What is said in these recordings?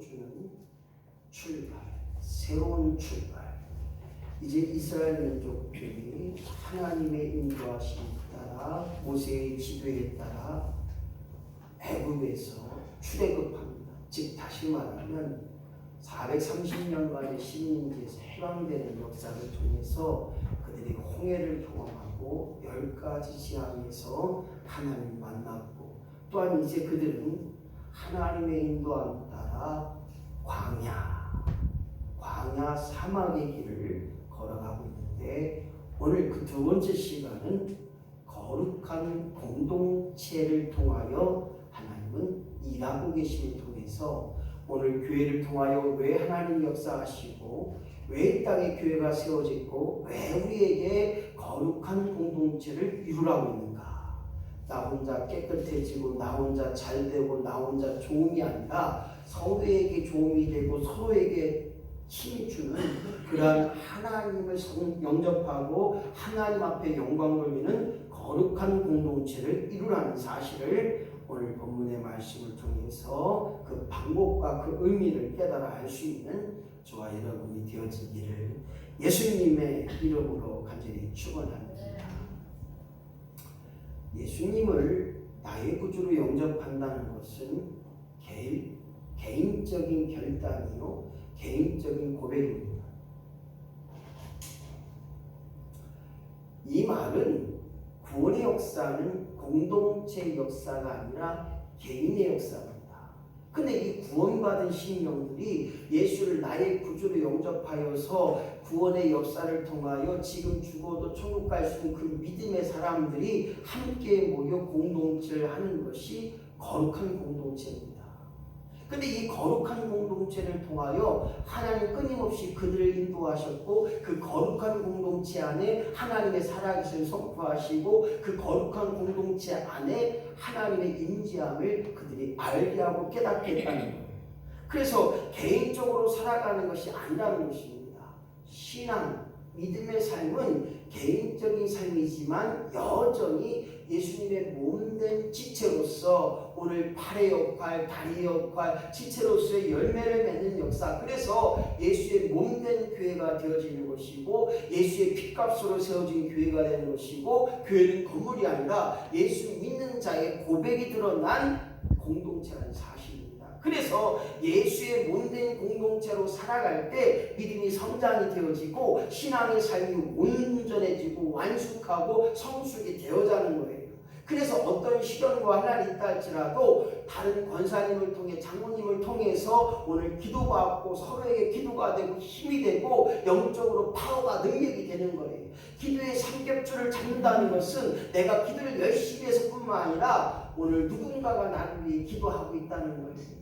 주는 출발, 새로운 출발. 이제 이스라엘 민족들이 하나님의 인도하심에 따라 모세의 지도에 따라 애굽에서 출애굽합니다. 즉 다시 말하면 430년간의 식민지에서 해방되는 역사를 통해서 그들이 홍해를 경험하고 10가지 지향에서 하나님을 만났고, 또한 이제 그들은 하나님의 인도함 따라 광야 사막의 길을 걸어가고 있는데, 오늘 그 두 번째 시간은 거룩한 공동체를 통하여 하나님은 일하고 계심을 통해서 오늘 교회를 통하여 왜 하나님이 역사하시고 왜 이 땅에 교회가 세워졌고 왜 우리에게 거룩한 공동체를 이루라고 있는가. 나 혼자 깨끗해지고 나 혼자 잘되고 나 혼자 좋음이 아니라 서로에게 도움이 되고 서로에게 힘이 주는 그러한 하나님을 영접하고 하나님 앞에 영광 돌리는 거룩한 공동체를 이루라는 사실을 오늘 본문의 말씀을 통해서 그 방법과 그 의미를 깨달아 알 수 있는 저와 여러분이 되어지기를 예수님의 이름으로 간절히 축원합니다. 예수님을 나의 구주로 영접한다는 것은 개인적인 결단이요, 개인적인 고백입니다. 이 말은 구원의 역사는 공동체의 역사가 아니라 개인의 역사입니다. 근데 이 구원받은 신령들이 예수를 나의 구주로 영접하여서 구원의 역사를 통하여 지금 죽어도 천국 갈 수 있는 그 믿음의 사람들이 함께 모여 공동체를 하는 것이 거룩한 공동체입니다. 근데 이 거룩한 공동체를 통하여 하나님 끊임없이 그들을 인도하셨고, 그 거룩한 공동체 안에 하나님의 살아계심을 선포하시고, 그 거룩한 공동체 안에 하나님의 임재함을 그들이 알게 하고 깨닫게 했다는 거예요. 그래서 개인적으로 살아가는 것이 아니라는 것입니다. 신앙, 믿음의 삶은 개인적인 삶이지만 여전히 예수님의 몸된 지체로서 오늘 팔의 역할, 다리의 역할, 지체로서의 열매를 맺는 역사, 그래서 예수의 몸된 교회가 되어지는 것이고 예수의 핏값으로 세워진 교회가 되는 것이고, 교회는 건물이 아니라 예수 믿는 자의 고백이 드러난 공동체라는 사실입니다. 그래서 예수의 몸된 공동체로 살아갈 때 믿음이 성장이 되어지고 신앙의 삶이 온전해지고 완숙하고 성숙이 되어가는 거예요. 그래서 어떤 시련과 환난이 있다 할지라도 다른 권사님을 통해, 장로님을 통해서 오늘 기도받고 서로에게 기도가 되고 힘이 되고 영적으로 파워가 능력이 되는 거예요. 기도의 삼겹줄을 잡는다는 것은 내가 기도를 열심히 해서뿐만 아니라 오늘 누군가가 나를 위해 기도하고 있다는 거예요.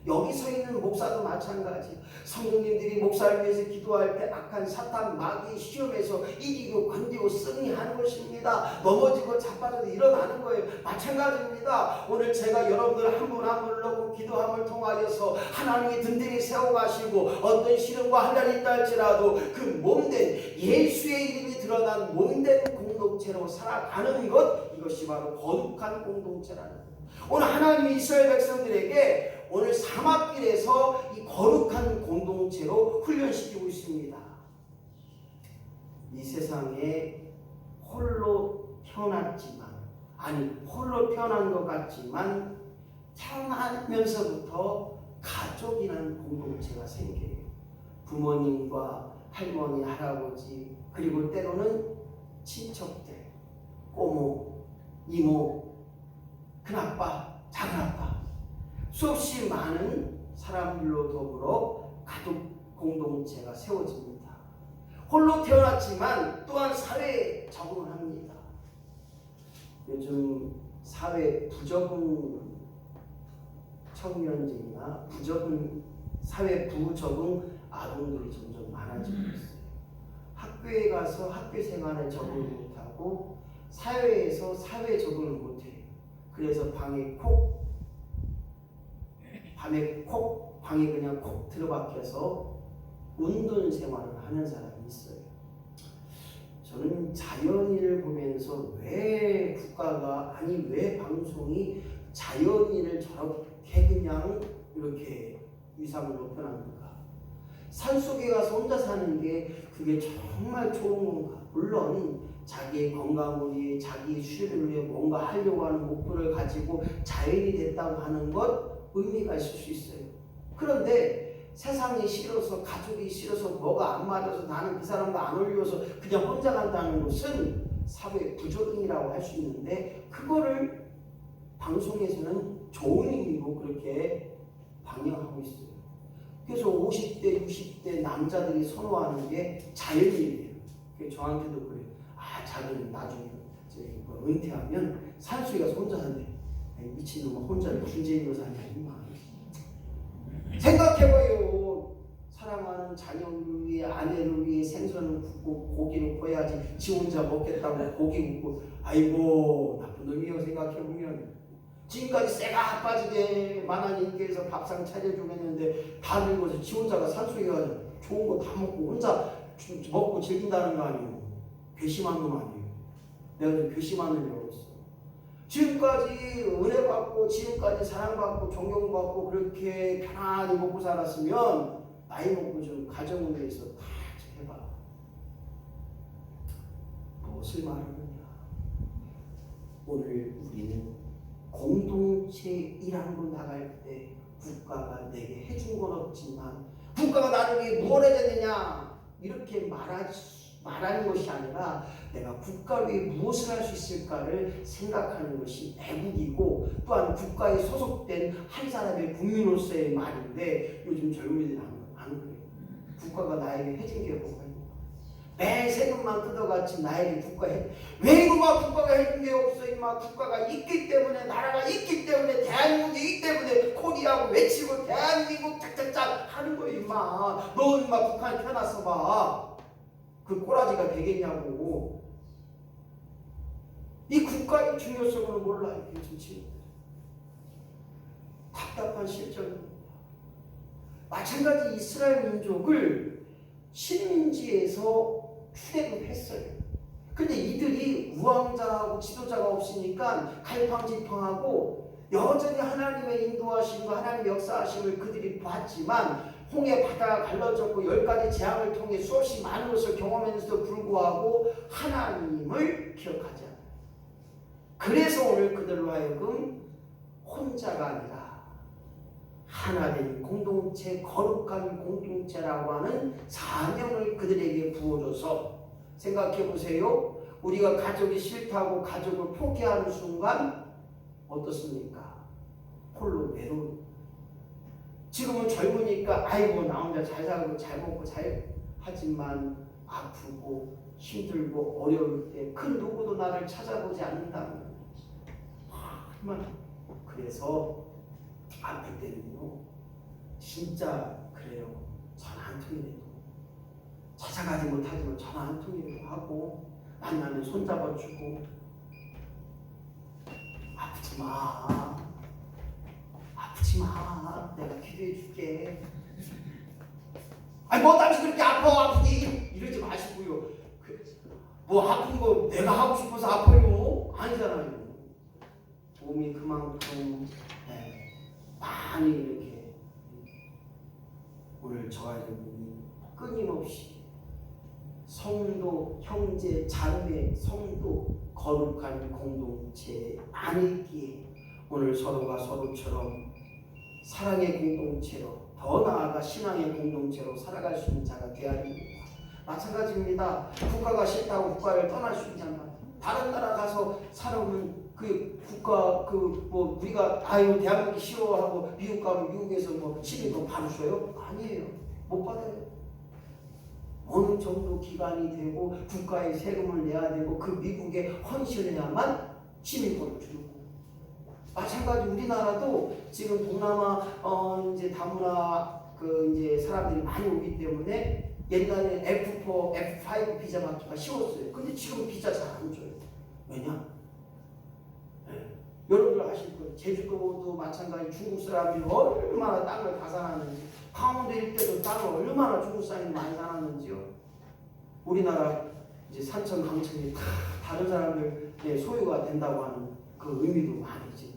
여기 서 있는 목사도 마찬가지. 성도님들이 목사를 위해서 기도할 때 악한 사탄, 마귀 시험에서 이기고 견디고 승리하는 것입니다. 넘어지고 자빠져도 일어나는 거예요. 마찬가지입니다. 오늘 제가 여러분들 한 분 한 분을 놓고 기도함을 통하여서 하나님이 든든히 세워가시고 어떤 시련과 환난이 있다 할지라도 그 몸된 예수의 이름이 드러난 몸된 공동체로 살아가는 것, 이것이 바로 거룩한 공동체라는 거예요. 오늘 하나님이 이스라엘 백성들에게 오늘 사막길에서 이 거룩한 공동체로 훈련시키고 있습니다. 이 세상에 홀로 태어났지만, 홀로 태어난 것 같지만 태어나면서부터 가족이라는 공동체가 생겨요. 부모님과 할머니, 할아버지, 그리고 때로는 친척들, 꼬모, 이모, 큰아빠, 작은아빠, 수없이 많은 사람들로 더불어 가족 공동체가 세워집니다. 홀로 태어났지만 또한 사회에 적응을 합니다. 요즘 사회 부적응 청년들이나 사회 부적응 아동들이 점점 많아지고 있어요. 학교에 가서 학교 생활에 적응을 못하고 사회에서 사회 적응을 못해요. 그래서 밤에 방에 그냥 콕 들어박혀서 운동 생활을 하는 사람이 있어요. 저는 자연인을 보면서 왜 왜 방송이 자연인을 저렇게 그냥 이렇게 위상을 높여놨는가? 산속에 가서 혼자 사는 게 그게 정말 좋은 건가? 물론 자기의 건강을 위해 자기의 수련을 위해 뭔가 하려고 하는 목표를 가지고 자연이 됐다고 하는 것 의미가 있을 수 있어요. 그런데 세상이 싫어서 가족이 싫어서 뭐가 안 맞아서 나는 그 사람과 안 어울려서 그냥 혼자 간다는 것은 사회 부조등이라고 할 수 있는데 그거를 방송에서는 좋은 의미로 그렇게 방영하고 있어요. 그래서 50대, 60대 남자들이 선호하는 게 자연이에요. 저한테도 그래요. 자기는 나중에 은퇴하면 산속에 가서 혼자 산대. 미친놈아 혼자 무슨 재미로 사냐 임마. 생각해봐요. 사랑하는 자녀를 위해 아내를 위해 생선을 굽고 고기를 구워야지 지 혼자 먹겠다고 고기 굽고 아이고 나쁜 놈이요. 생각해보면 지금까지 쇠가 빠지게 만화님께서 밥상 차려주고 했는데 다 늙어서 지 혼자가 산속에 가서 좋은 거 다 먹고 혼자 먹고 즐긴다는 거 아니에요. 괘씸한 놈 아니에요. 내가 좀 괘씸한 놈이라고 했어. 지금까지 은혜 받고 지금까지 사랑받고 존경받고 그렇게 편안히 먹고 살았으면 나이 먹고 좀 가정을 위해서 다 해봐. 무엇을 말하느냐. 오늘 우리는 공동체 일하러 나갈 때 국가가 내게 해준 건 없지만 국가가 나를 위해 뭘 해야 되느냐 이렇게 말하는 것이 아니라 내가 국가를 위해 무엇을 할 수 있을까를 생각하는 것이 애국이고 또한 국가에 소속된 한 사람의 국민으로서의 말인데 요즘 젊은이들은 안 그래요. 국가가 나에게 해준 게 뭐가 있나? 매 세금만 뜯어갔지 나에게 왜 이거 막 국가가 해준 게 없어 임마. 국가가 있기 때문에 나라가 있기 때문에 대한민국이 있기 때문에 코리아고 외치고 대한민국 짝짝짝 하는 거야 임마. 너 임마 북한에 태어났어 봐. 그 꼬라지가 되겠냐고. 이 국가의 중요성을 몰라. 이게 정치인들. 답답한 실정입니다. 마찬가지 이스라엘 민족을 식민지에서 출애굽했어요. 근데 이들이 우왕좌하고 지도자가 없으니까 갈팡질팡하고 여전히 하나님의 인도하심과 하나님의 역사하심을 그들이 봤지만 홍해 바다가 갈라졌고 10가지 재앙을 통해 수없이 많은 것을 경험했는데도 불구하고 하나님을 기억하지 않아요. 그래서 오늘 그들로 하여금 혼자가 아니라 하나된 공동체, 거룩한 공동체라고 하는 사명을 그들에게 부어줘서 생각해 보세요. 우리가 가족이 싫다고 가족을 포기하는 순간 어떻습니까? 홀로 외로운. 지금은 젊으니까 아이고 나 혼자 잘 살고 잘 먹고 잘 하지만 아프고 힘들고 어려울 때 그 누구도 나를 찾아보지 않는다는 거지. 그래서 아플 때는요 진짜 그래요. 전화 한 통이라도 찾아가지 못하지만 전화 한 통이라도 하고 만나면 손잡아주고 아프지 마. 아프지 마. 내가 기도해 줄게. 아니 뭐 당신 그렇게 아프니? 이러지 마시고요. 뭐 아픈 거 내가 하고 싶어서 아파요? 아니잖아요. 몸이 그만큼 많이 이렇게 오늘 저와 여러분이 끊임없이 성도, 형제, 자매, 성도, 거룩한 공동체 안있기에 오늘 서로가 서로처럼 사랑의 공동체로 더 나아가 신앙의 공동체로 살아갈 수 있는 자가 되어야 됩니다. 마찬가지입니다. 국가가 싫다고 국가를 떠날 수 있잖아. 다른 나라 가서 살아오면 그 국가 뭐 우리가 대한민국이 싫어하고 미국 가면 미국에서 뭐 시민권 받으셔요? 아니에요. 못 받아요. 어느 정도 기간이 되고 국가에 세금을 내야 되고 그 미국에 헌신해야만 시민권을 주고. 마찬가지 우리나라도 지금 동남아 이제 다문화 이제 사람들이 많이 오기 때문에 옛날에 F4, F5 비자 받기가 쉬웠어요. 근데 지금 비자 잘 안 줘요. 왜냐? 여러분들 아실 거예요. 제주도도 마찬가지 중국 사람들이 얼마나 땅을 다 사놨는지, 강원도 일대도 땅을 얼마나 중국 사람이 많이 사놨는지요. 우리나라 이제 산천 강천이 다 다른 사람들 소유가 된다고 하는 그 의미도 많이지.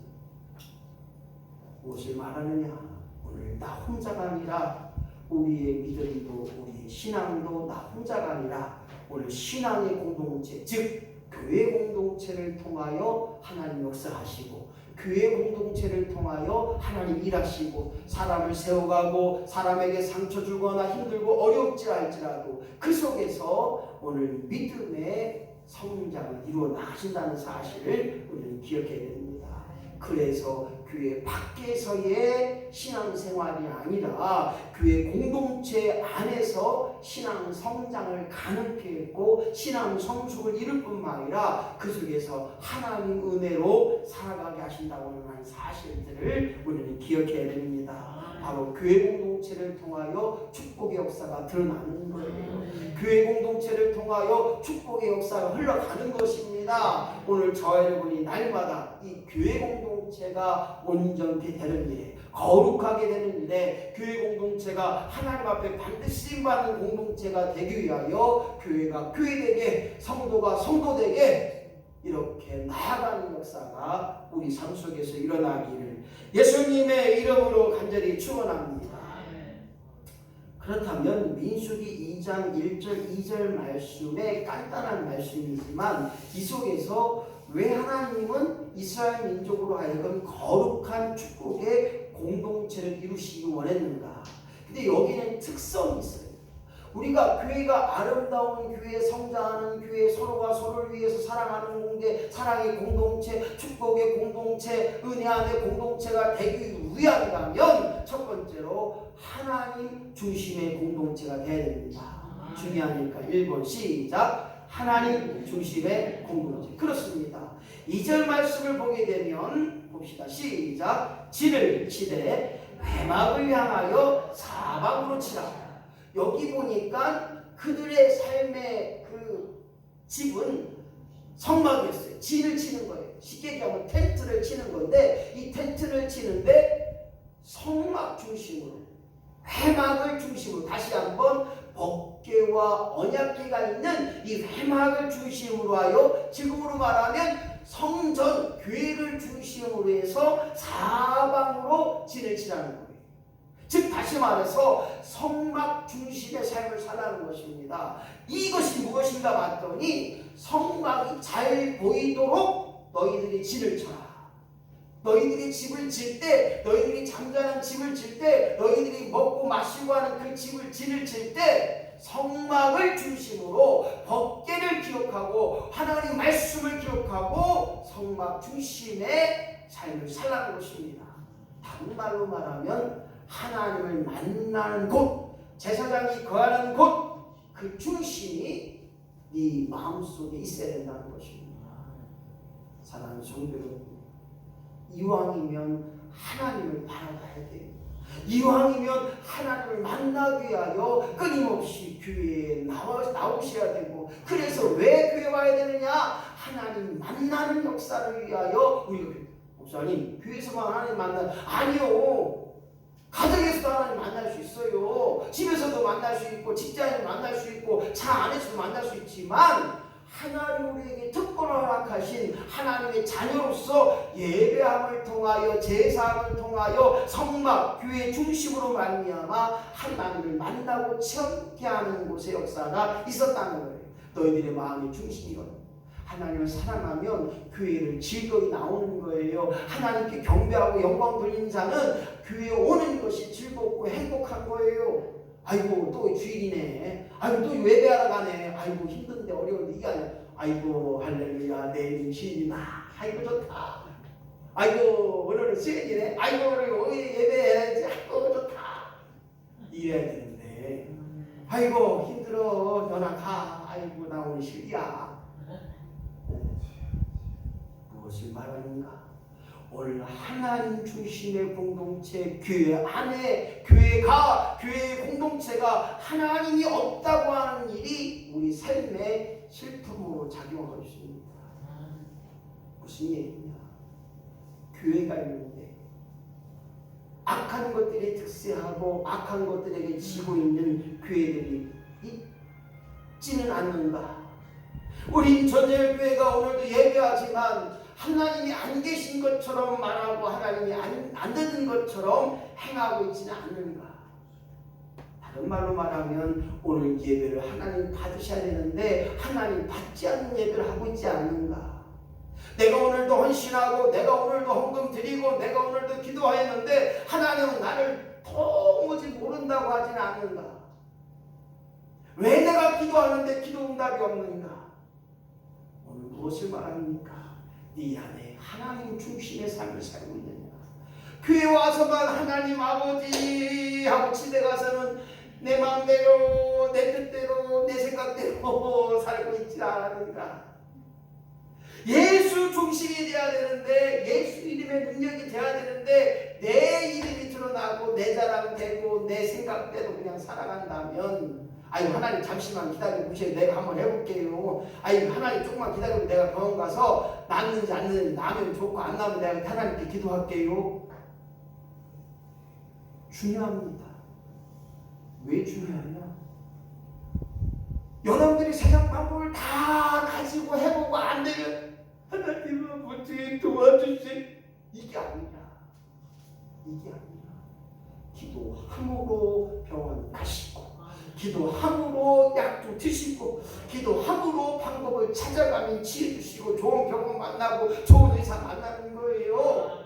무엇을 말하느냐? 오늘 오늘 나 혼자가 아니라 우리의 믿음도 우리의 신앙도 나 혼자가 아니라 오늘 신앙의 공동체, 즉 교회 공동체를 통하여 하나님 역사하시고 교회 공동체를 통하여 하나님 일하시고 사람을 세워가고 사람에게 상처 주거나 힘들고 어렵지 할지라도 그 속에서 오늘 믿음의 성장을 이루어 나가신다는 사실을 우리는 기억해야 됩니다. 그래서 교회 밖에서의 신앙생활이 아니라 교회 공동체 안에서 신앙 성장을 가능케 했고 신앙 성숙을 이룰 뿐만 아니라 그 속에서 하나님 은혜로 살아가게 하신다고 하는 사실들을 우리는 기억해야 됩니다. 바로 교회 공동체를 통하여 축복의 역사가 드러나는 거예요. 교회 공동체를 통하여 축복의 역사가 흘러가는 것입니다. 오늘 저와 여러분이 날마다 이 교회 공동체가 온전히 되는 일에 거룩하게 되는 일에 교회 공동체가 하나님 앞에 반드시 쓰임받는 공동체가 되기 위하여 교회가 교회되게 성도가 성도되게 이렇게 나아가는 역사가 우리 삶 속에서 일어나기를 예수님의 이름으로 간절히 축원합니다. 그렇다면 민수기 2장 1절 2절 말씀에 간단한 말씀이지만 이 속에서 왜 하나님은 이스라엘 민족으로 하여금 거룩한 축복의 공동체를 이루시기 원했는가? 근데 여기는 특성이 있어요. 우리가 교회가 아름다운 교회, 성장하는 교회, 서로가 서로를 위해서 사랑하는 공동체, 사랑의 공동체, 축복의 공동체, 은혜 안의 공동체가 되기 위함이라면 첫 번째로 하나님 중심의 공동체가 되어야 됩니다. 중요하니까 1번 시작. 하나님 중심의 공동체. 그렇습니다. 2절 말씀을 보게 되면 봅시다. 시작. 진을 치되 회막을 향하여 사방으로 치라. 여기 보니까 그들의 삶의 그 집은 성막이었어요. 진을 치는 거예요. 쉽게 얘기하면 텐트를 치는 건데 이 텐트를 치는데 성막 중심으로 회막을 중심으로 다시 한번 법궤와 언약궤가 있는 이 회막을 중심으로 하여 지금으로 말하면 성전 교회를 중심으로 해서 사방으로 진을 치라는 거예요. 즉 다시 말해서 성막 중심의 삶을 살라는 것입니다. 이것이 무엇인가 봤더니 성막이 잘 보이도록 너희들이 진을 쳐라. 너희들이 집을 질 때, 너희들이 잠자는 집을 질 때, 너희들이 먹고 마시고 하는 그 집을 진을 칠 때 성막을 중심으로 법궤를 기억하고 하나님 말씀을 기억하고 성막 중심의 삶을 살라는 것입니다. 다른 말로 말하면 하나님을 만나는 곳, 제사장이 거하는 곳, 그 중심이 네 마음속에 있어야 된다는 것입니다. 사랑하는 성도 여러분, 이왕이면 하나님을 바라봐야 돼요. 이왕이면 하나님을 만나기 위하여 끊임없이 교회에 나오셔야 되고, 그래서 왜 교회 와야 되느냐? 하나님 만나는 역사를 위하여. 우리가 목사님 교회에서만 하나님 만나, 아니요, 가정에서도 하나님 만날 수 있어요. 집에서도 만날 수 있고 직장에서 만날 수 있고 차 안에서도 만날 수 있지만 하나님 우리에게 특권을 허락하신 하나님의 자녀로서 예배함을 통하여 제사함을 통하여 성막 교회 중심으로 말미암아 하나님을 만나고 체험케 하는 곳의 역사가 있었다는 거예요. 너희들의 마음의 중심이거든요. 하나님을 사랑하면 교회를 즐거이 나오는 거예요. 하나님께 경배하고 영광 돌리는 자는 교회에 오는 것이 즐겁고 행복한 거예요. 아이고 또 주일이네. 아이고 또 예배하러 가네. 아이고 힘든데 어려운데 이게 아니야. 아이고 할렐루야 내일 주일이다. 아이고 좋다. 아이고 오늘은 수요일이네. 아이고 오늘 예배해야지. 아이고 좋다. 이래야 되는데 아이고 힘들어 너나 가. 아이고 나 오늘 쉴이야. 무엇을 말하는가? 오늘 하나님 중심의 공동체, 교회 안에 교회가, 교회의 공동체가 하나님이 없다고 하는 일이 우리 삶의 실품으로 작용하고 있습니다. 무슨 얘기냐? 교회가 있는데 악한 것들이 득세하고 악한 것들에게 지고 있는 교회들이 있지는 않는가? 우리 전예교회가 오늘도 예배하지만 하나님이 안 계신 것처럼 말하고 하나님이 안 듣는 것처럼 행하고 있지는 않는가? 다른 말로 말하면 오늘 예배를 하나님 받으셔야 되는데 하나님 받지 않는 예배를 하고 있지 않는가? 내가 오늘도 헌신하고 내가 오늘도 헌금 드리고 내가 오늘도 기도하였는데 하나님은 나를 도무지 모른다고 하지는 않는가? 왜 내가 기도하는데 기도 응답이 없는가? 오늘 무엇을 말합니까? 네 안에 하나님 중심의 삶을 살고 있느냐? 교회 와서만 하나님 아버지 하고 집에 가서는 내 마음대로 내 뜻대로 내 생각대로 살고 있지 않은가? 예수 중심이 돼야 되는데 예수 이름의 능력이 돼야 되는데 내 이름이 드러나고 내 자랑 되고 내 생각대로 그냥 살아간다면 아유 하나님 잠시만 기다려 보세요. 내가 한번 해볼게요. 아유 하나님 조금만 기다리고 내가 병원 가서 낫는지 안 낫는지 나면 좋고 안 나면 내가 하나님께 기도할게요. 중요합니다. 왜 중요하냐? 여러분들이 세상 방법을 다 가지고 해보고 안 되면 하나님은 어떻게 도와주지? 이게 아니라 기도함으로 병원 가시고 기도함으로 약도 드시고 기도함으로 방법을 찾아가면 지혜 주시고 좋은 병원 만나고 좋은 의사 만나는 거예요.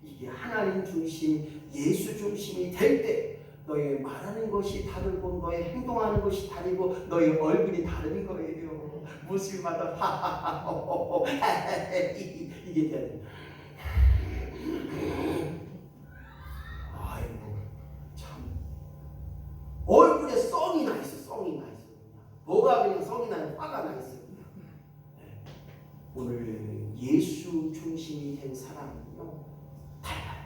이게 하나님 중심 예수 중심이 될 때 너의 말하는 것이 다르고 너의 행동하는 것이 다르고 너의 얼굴이 다른 거예요. 모습마다 하하하호호호 이게 돼야 돼. 아이고 참 얼굴에 썽이 나 있어. 뭐가 그냥 썽이 나요? 화가 나 있어. 오늘 예수 중심이 된 사람은요 달라요.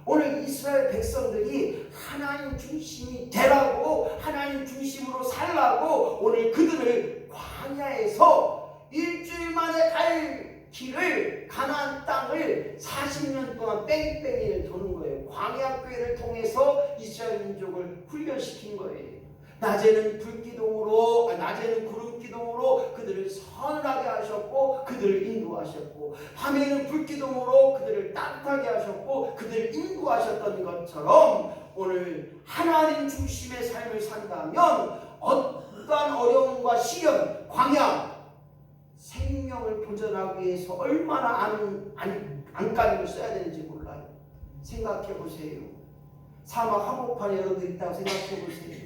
오늘 이스라엘 백성들이 하나님 중심이 되라고 하나님 중심으로 살라고 오늘 그들을 광야에서 일주일 만에 갈 길을 가나안 땅을 40년 동안 뺑뺑이를 도는 거예요. 광야교회를 통해서 이스라엘 민족을 훈련시킨 거예요. 낮에는 불기둥으로 낮에는 구름기둥으로 그들을 서늘하게 하셨고 그들을 인도하셨고 밤에는 불기둥으로 그들을 따뜻하게 하셨고 그들을 인도하셨던 것처럼 오늘 하나님 중심의 삶을 산다면 어떠한 어려움과 시련, 광야 생명을 보존하기 위해서 얼마나 안간힘을 써야 되는지 몰라요. 생각해 보세요. 사막 한복판에 여러분들 있다고 생각해 보세요.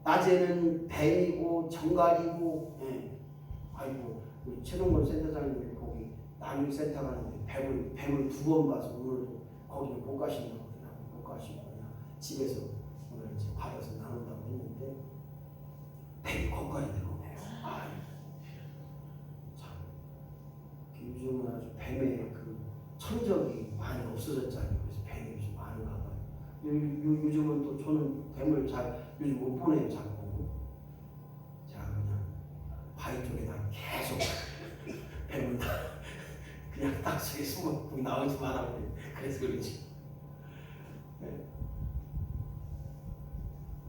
낮에는 뱀이고 정갈이고 아이고 최동건 센터장님이 거기 남유센터 가는데 뱀을 2번 봐서 오늘도 거기는 못 가신다고 못 가시고 그냥 집에서 오늘 이제 받아서 나눈다고 했는데 뱀이 건강이 들어오네요. 참 요즘은 아주 뱀의 그 천적이 많이 없어졌잖아요. 그래서 뱀이 요즘 많은가 봐요. 요즘은 또 저는 뱀을 요즘 못 보내요. 자꾸 제가 그냥 바위 쪽에다 계속 뱀을 그냥 땅속에 숨어 나오지 말라고 그래서 그러지. 네.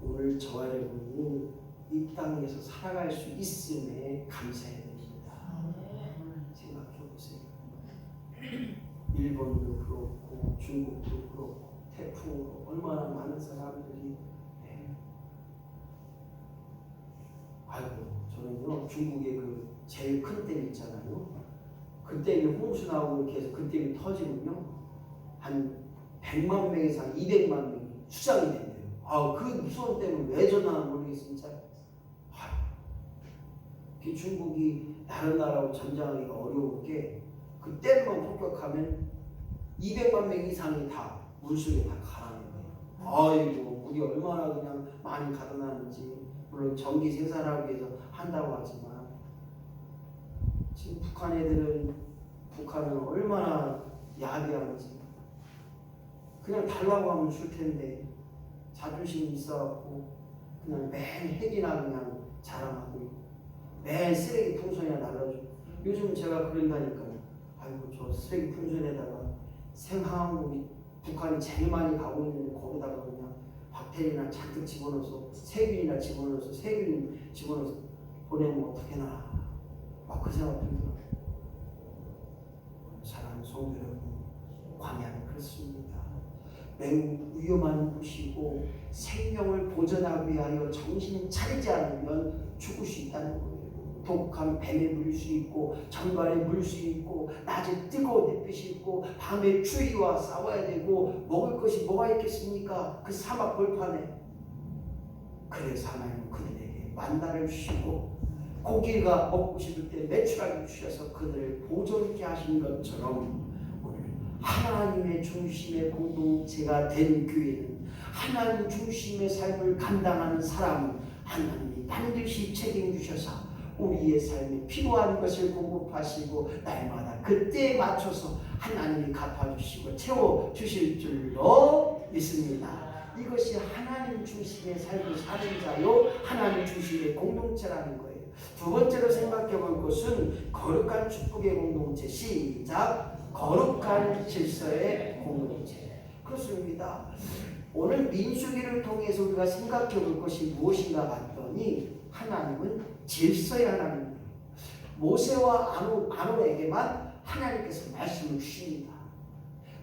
오늘 저와 여러분이 이 땅에서 살아갈 수 있음에 감사해야 됩니다. 생각해 보세요. 일본도 그렇고 중국도 그렇고 태풍으로 얼마나 많은 사람들이 아이고 저는요 중국의 그 제일 큰 댐 있잖아요. 그 댐이 홍수 나오고 이렇게 해서 그 댐이 터지면요 한 100만 명 이상 200만 명이 수장이 된대요. 그 무서운 댐을 왜 졌나 모르겠어요. 진짜. 그 중국이 다른 나라하고 전쟁하기가 어려운 게 그 댐만 폭격하면 200만 명 이상이 다 물속에 다 가라는 거예요. 아이고 물이 얼마나 그냥 많이 가라나는지. 물론 전기 생산하기 위해서 한다고 하지만 지금 북한은 얼마나 야비한지 그냥 달라고 하면 줄 텐데 자존심이 있어갖고 그냥 매일 핵이나 그냥 자랑하고 있고 매일 쓰레기 풍선이나 날라주고 요즘 제가 그런다니까요. 아이고 저 쓰레기 풍선에다가 생화학물이 북한이 제일 많이 가고 있는데 거기다가 그냥 박테리나 잔뜩 집어넣어서 세균 집어넣어서 보내면 어떡해나. 그 생각 들더라고요. 사랑하는 성도 여러분, 광야는 그렇습니다. 매우 위험한 곳이고 생명을 보존하기 위하여 정신을 차리지 않으면 죽을 수 있다는 거예요. 독한 뱀에 물릴 수 있고 전갈에 물릴 수 있고 낮에 뜨거운 햇빛이 있고 밤에 추위와 싸워야 되고 먹을 것이 뭐가 있겠습니까? 그 사막 벌판에. 그래서 하나님은 그들에게 만나를 주시고 고기가 먹고 싶을 때 메추라기 주셔서 그들을 보존케 하신 것처럼 오늘 하나님의 중심의 공동체가 된 교회는 하나님 중심의 삶을 감당하는 사람은 하나님이 반드시 책임주셔서 우리의 삶에 필요한 것을 공급하시고 날마다 그때에 맞춰서 하나님이 갚아주시고 채워주실 줄로 믿습니다. 이것이 하나님 중심의 삶을 사는 자요 하나님 중심의 공동체라는 거예요. 두 번째로 생각해 볼 것은 거룩한 축복의 공동체. 시작. 거룩한 질서의 공동체. 그렇습니다. 오늘 민수기를 통해서 우리가 생각해 볼 것이 무엇인가 봤더니 하나님은 질서의 하나님입니다. 모세와 아론에게만 하나님께서 말씀을 주십니다.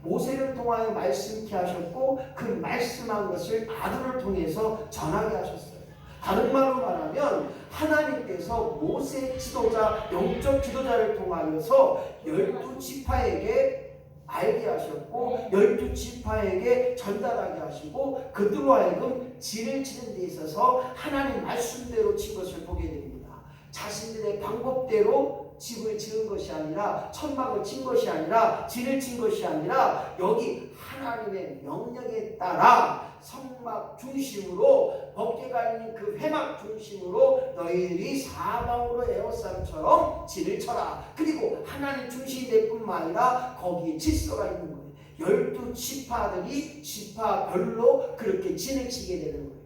모세를 통하여 말씀케 하셨고 그 말씀한 것을 아론을 통해서 전하게 하셨어요. 다른 말로 말하면 하나님께서 모세 지도자, 영적 지도자를 통하여서 12지파에게 알게 하셨고 12지파에게 전달하게 하시고 그들로 하여금 진을 치는 데 있어서 하나님 말씀대로 친 것을 보게 됩니다. 자신들의 방법대로 집을 지은 것이 아니라 천막을 친 것이 아니라 진을 친 것이 아니라 여기 하나님의 명령에 따라 성막 중심으로 법궤가 있는 그 회막 중심으로 너희들이 사방으로 에워싸움처럼 진을 쳐라. 그리고 하나님 중심이 될 뿐만 아니라 거기에 질서가 있는 거예요. 12지파들이 지파별로 그렇게 진을 치게 되는 거예요.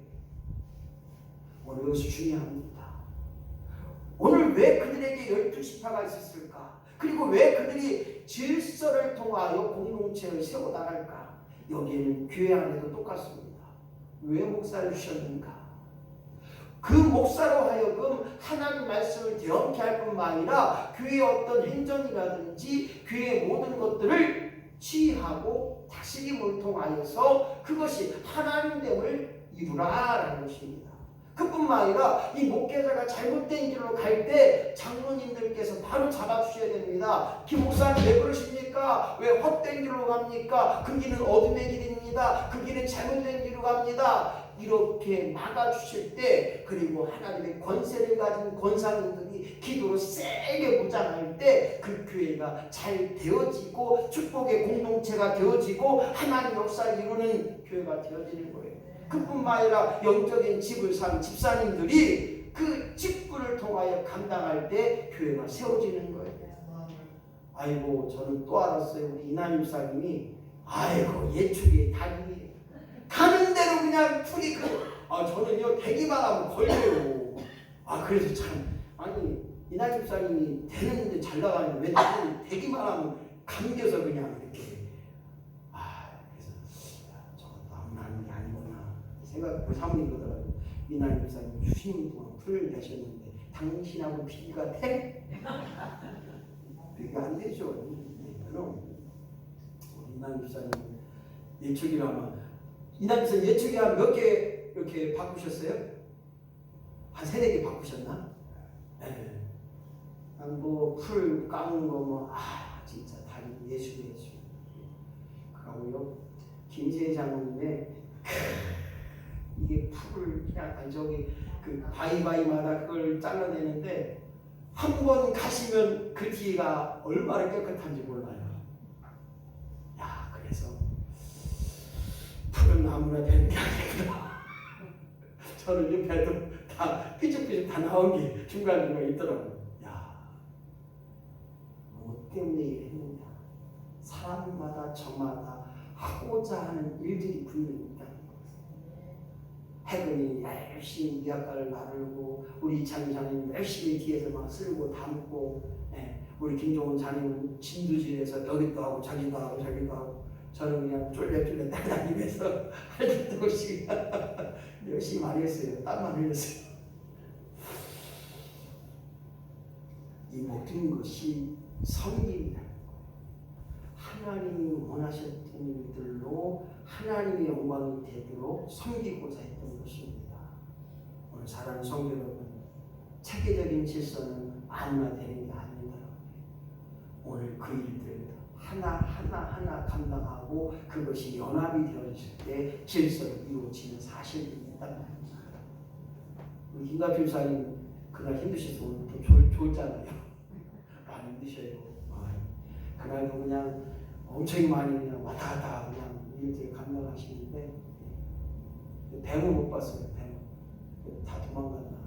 오늘 이것이 중요합니다. 오늘 왜 그들에게 12지파가 있었을까? 그리고 왜 그들이 질서를 통하여 공동체를 세워나갈까? 여기에는 교회 안에도 똑같습니다. 왜 목사를 주셨는가? 그 목사로 하여금 하나님 말씀을 대언케 할 뿐만 아니라 교회의 어떤 행정이라든지 교회의 모든 것들을 지휘하고 다스림을 통하여서 그것이 하나님됨을 이루라라는 것입니다. 그뿐만 아니라 이 목회자가 잘못된 길로 갈 때 장로님들께서 바로 잡아주셔야 됩니다. 김 목사님 왜 그러십니까? 왜 헛된 길로 갑니까? 그 길은 어둠의 길입니다. 그 길은 잘못된 길로 갑니다. 이렇게 막아주실 때, 그리고 하나님의 권세를 가진 권사님들이 기도로 세게 무장할 때 그 교회가 잘 되어지고 축복의 공동체가 되어지고 하나님 역사를 이루는 교회가 되어지는 거예요. 그뿐만 아니라 영적인 집을 산 집사님들이 그 직분을 통하여 감당할 때 교회가 세워지는 거예요. 아이고, 저는 또 알았어요. 우리 이나임 집사님이 아이고 예축의 달인이에요. 가는 대로 그냥 풀이 저는요 대기만 하면 걸려요. 그래서 참 아니 이나임 집사님이 되는데 잘 나가는데 왜 저는 대기만 하면 감겨서 그냥 이렇게 생각 사모님 그러더라고요. 이날 목사님 주시는 동안 풀을 내셨는데 당신하고 비교가 돼? 비교가 안 되죠. 그럼 이날 목사님 예측이라면 이날 목사님 예측이 한 몇 개 이렇게 바꾸셨어요? 한 3-4개 바꾸셨나? 네. 풀 까는 거 진짜 다른 예술이에요. 그러고요 김세희 장로님의 이게 풀을 그냥 그 바위바위마다 그걸 잘라내는데 한 번 가시면 그 뒤가 얼마나 깨끗한지 몰라요. 그래서 풀은 아무나 되는 게 아니구나. 저는 옆에도 다 삐죽삐죽 다 나온 게 중간중간 있더라고요. 뭐 때문에 이랬느냐? 사람마다 저마다 하고자 하는 일들이 분명히 있다는 거예요. 해근이 열심히 미학가를 나르고 우리 이창희 장님 열심히 뒤에서 막 쓸고 담고, 우리 김종훈 장님은 진두질에서 여기도 하고 자기도 하고 저는 그냥 쫄래쫄래 따라다니면서 할 때도 없이 열심히 많이 했어요. 땀만 흘렸어요. 이 모든 것이 섬김이라는 거예요. 하나님이 원하셨던 일들로 하나님의 영광이 되도록 섬기고자 했던 것입니다. 오늘 사랑하는 성도 여러분, 체계적인 질서는 아무나 되는 게 아닙니다. 오늘 그 일들 하나 감당하고 그것이 연합이 되어질 때 질서를 이루어지는 사실이 있단 말입니다. 우리 김갑 교사님 그날 힘드셔서 오늘 또 좋잖아요. 많이 힘드셔요. 그날도 그냥 엄청 많이 그냥 왔다 갔다 그냥 일들 감당하시는데 뱀을 못 봤어요. 뱀. 다 도망갔나.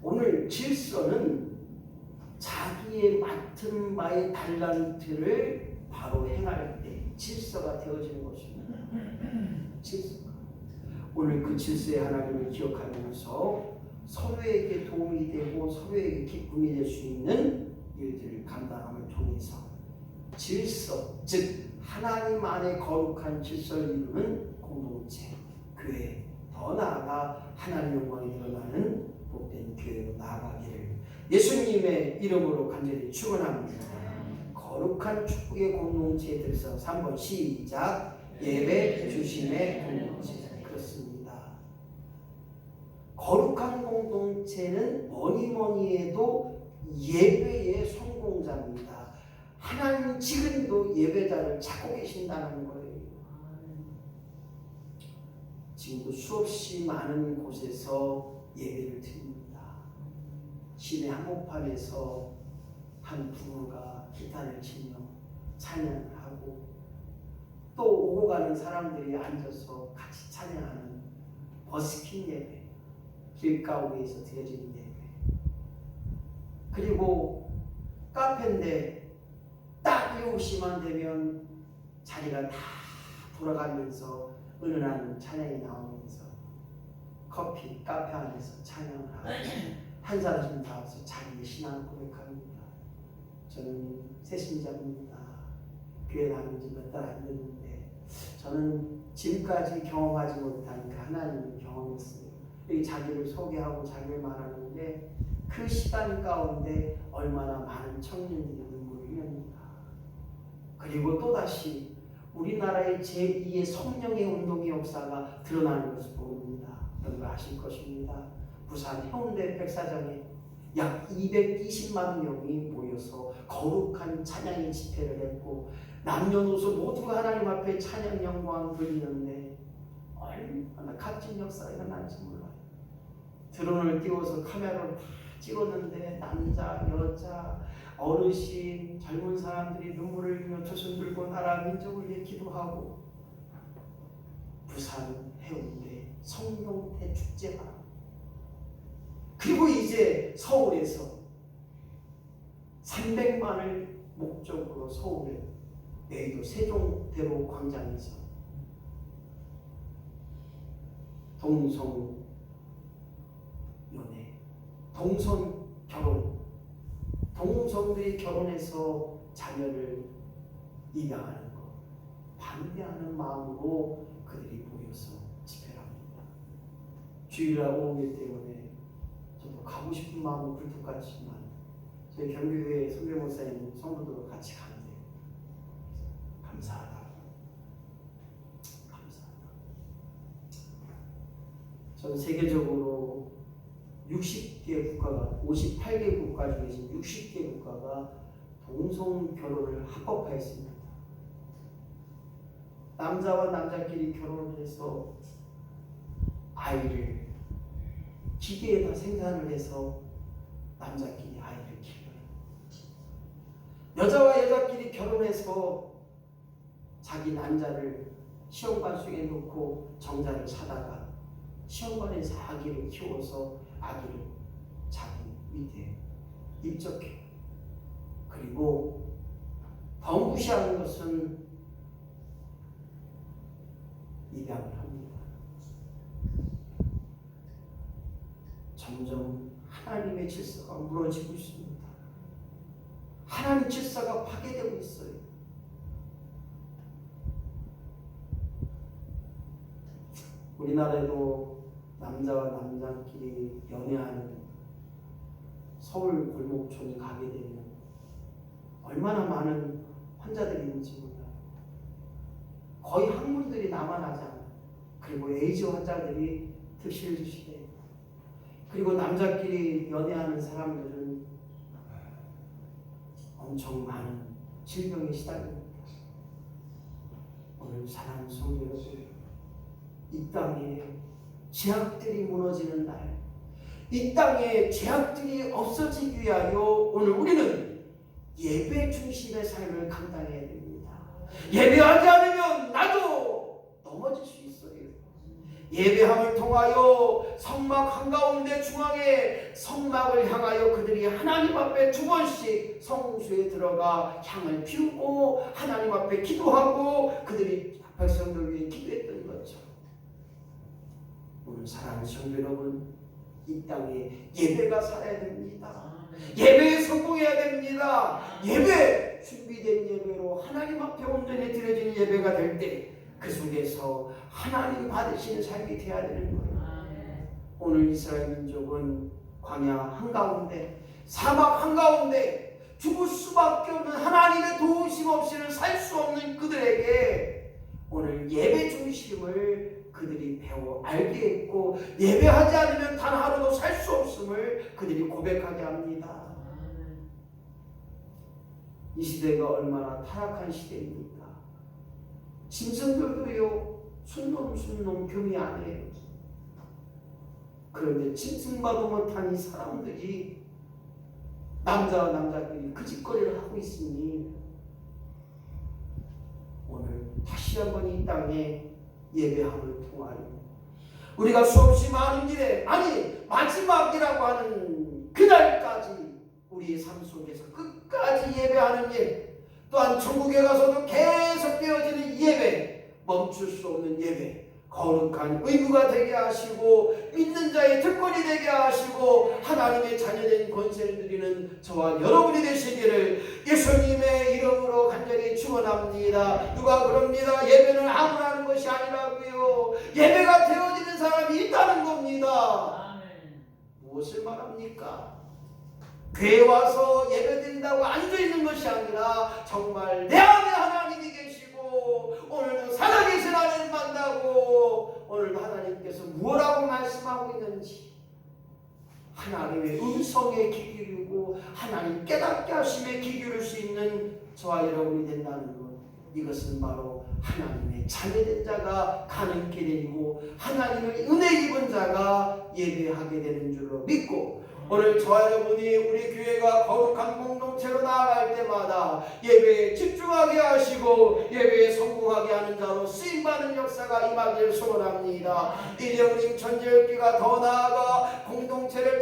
오늘 질서는 자기의 맡은 바의 달란트를 바로 행할 때 질서가 되어지는 것입니다. 질서가. 오늘 그 질서의 하나님을 기억하면서 서로에게 도움이 되고 서로에게 기쁨이 될 수 있는 일들을 감당함을 통해서 질서, 즉 하나님 안에 거룩한 질서를 이루는 공동체, 교회, 더 나아가 하나님 영광이 드러나는 복된 교회로 나아가기를 예수님의 이름으로 간절히 축원합니다. 거룩한 축복의 공동체에 들어서 3번 시작. 예배 중심의 공동체. 그렇습니다. 거룩한 공동체는 뭐니 해도 예배의 성공자입니다. 하나님 지금도 예배자를 찾고 계신다는 거예요. 지금도 수없이 많은 곳에서 예배를 드립니다. 시내 한복판에서 한 부부가 기타를 치며 찬양을 하고 또 오고 가는 사람들이 앉아서 같이 찬양하는 버스킹 예배, 길가오리에서 드려지는 예배, 그리고 카페인데 딱 7시만 되면 자리가 다 돌아가면서 은은한 찬양이 나오면서 커피, 카페 안에서 찬양을 하고 한 사람씩 나와서 자기의 신앙을 고백합니다. 저는 새신자입니다. 교회 다닌 지 몇 달 안 됐는데 저는 지금까지 경험하지 못한 그 하나님을 경험했어요. 여기 자기를 소개하고 자기를 말하는데 그 시간 가운데 얼마나 많은 청년들이 눈물을 흘립니까? 그리고 또다시 우리나라의 제2의 성령의 운동의 역사가 드러나는 것을 보입니다. 여러분 아실 것입니다. 부산 해운대 백사장에 약 220만 명이 모여서 거룩한 찬양의 집회를 했고 남녀노소 모두가 하나님 앞에 찬양 영광을 돌리는데 얼마나 값진 역사가 일어날지 몰라요. 드론을 띄워서 카메라로 다 찍었는데 남자, 여자, 어르신, 젊은 사람들이 눈물을 흘리며 조선 들고 나라 민족을 위해 기도하고 부산 해운대 성령태 축제가 그리고 이제 서울에서 300만을 목적으로 서울에 내일도 세종대로 광장에서 동성 연애, 동성 결혼, 동성들이 결혼해서 자녀를 입양하는 것 반대하는 마음으로 그들이 모여서 집회를 합니다. 주일날 오기 때문에 저도 가고 싶은 마음은 굴뚝같지만 저희 경기교회 선배 목사님 성도들과 같이 가는데 감사하다. 전 세계적으로 60개 국가가 58개 국가 중에서 60개 국가가 동성 결혼을 합법화했습니다. 남자와 남자끼리 결혼을 해서 아이를 기계에다 생산을 해서 남자끼리 아이를 키워요. 여자와 여자끼리 결혼해서 자기 난자를 시험관 속에 놓고 정자를 사다가 시험관에서 아기를 키워서 아기를 자기 밑에 입적해요. 그리고 더 무시하는 것은 입양을 합니다. 점점 하나님의 질서가 무너지고 있습니다. 하나님 질서가 파괴되고 있어요. 우리나라에도 남자와 남자끼리 연애하는 서울 골목촌에 가게 되면 얼마나 많은 환자들이 있는지 몰라요. 거의 학문들이 남아나잖아요. 그리고 에이즈 환자들이 득실득실해요. 그리고 남자끼리 연애하는 사람들은 엄청 많은 질병에 시달립니다. 오늘 사랑하는 성도 여러분, 이 땅에 제약들이 무너지는 날, 이 땅에 제약들이 없어지기 위하여 오늘 우리는 예배 중심의 삶을 감당해야 됩니다. 예배하지 않으면 나도 넘어질 수 있어요. 예배함을 통하여 성막 한가운데 중앙에 성막을 향하여 그들이 하나님 앞에 두 번씩 성수에 들어가 향을 피우고 하나님 앞에 기도하고 그들이 백성들 위해 기도했던 것처럼 오늘 사랑하는 성도 여러분, 이 땅에 예배가 살아야 됩니다. 예배에 성공해야 됩니다. 예배, 준비된 예배로 하나님 앞에 온전히 드려지는 예배가 될 때 그 속에서 하나님 받으시는 삶이 되어야 되는 거예요. 오늘 이스라엘 민족은 광야 한가운데, 사막 한가운데 죽을 수밖에 없는 하나님의 도우심 없이는 살 수 없는 그들에게 오늘 예배 중심을 그들이 배워 알게 했고, 예배하지 않으면 단 하루도 살 수 없음을 그들이 고백하게 합니다. 이 시대가 얼마나 타락한 시대입니까? 짐승들도요, 순놈 교미 안 해요. 그런데 짐승과도 못한 이 사람들이 남자와 남자끼리 그 짓거리를 하고 있으니 오늘 다시 한번 이 땅에 예배함을 통하여 우리가 수없이 많은 길에, 아니 마지막이라고 하는 그날까지 우리의 삶 속에서 끝까지 예배하는 일, 또한 천국에 가서도 계속 되어지는 예배, 멈출 수 없는 예배, 거룩한 의무가 되게 하시고 믿는 자의 특권이 되게 하시고 하나님의 자녀된 권세를 누리는 저와 여러분이 되시기를 예수님의 이름으로 간절히 축원합니다. 누가 그럽니다. 예배는 아무나 하는 것이 아니라고요. 예배가 되어지는 사람이 있다는 겁니다. 무엇을 말합니까? 교회에 와서 예배드린다고 앉아있는 것이 아니라 정말 내 안에 하나님이 계시고 오늘도 살아계신 하나님 만나고 오늘도 하나님께서 무엇라고 말씀하고 있는지 하나님의 음성에 귀 기울이고 하나님 깨닫게 하심에 귀 기울일 수 있는 저와 여러분이 된다는 것, 이것은 바로 하나님의 자녀된 자가 가는 길이고 하나님의 은혜 입은 자가 예배하게 되는 줄로 믿고, 오늘 저와 여러분이 우리 교회가 거룩한 공동체로 나아갈 때마다 예배에 집중하게 하시고 예배에 성공하게 하는 자로 쓰임받는 역사가 임하기를 소원합니다. 이제 우리 전제역기가 더 나아가 공동체를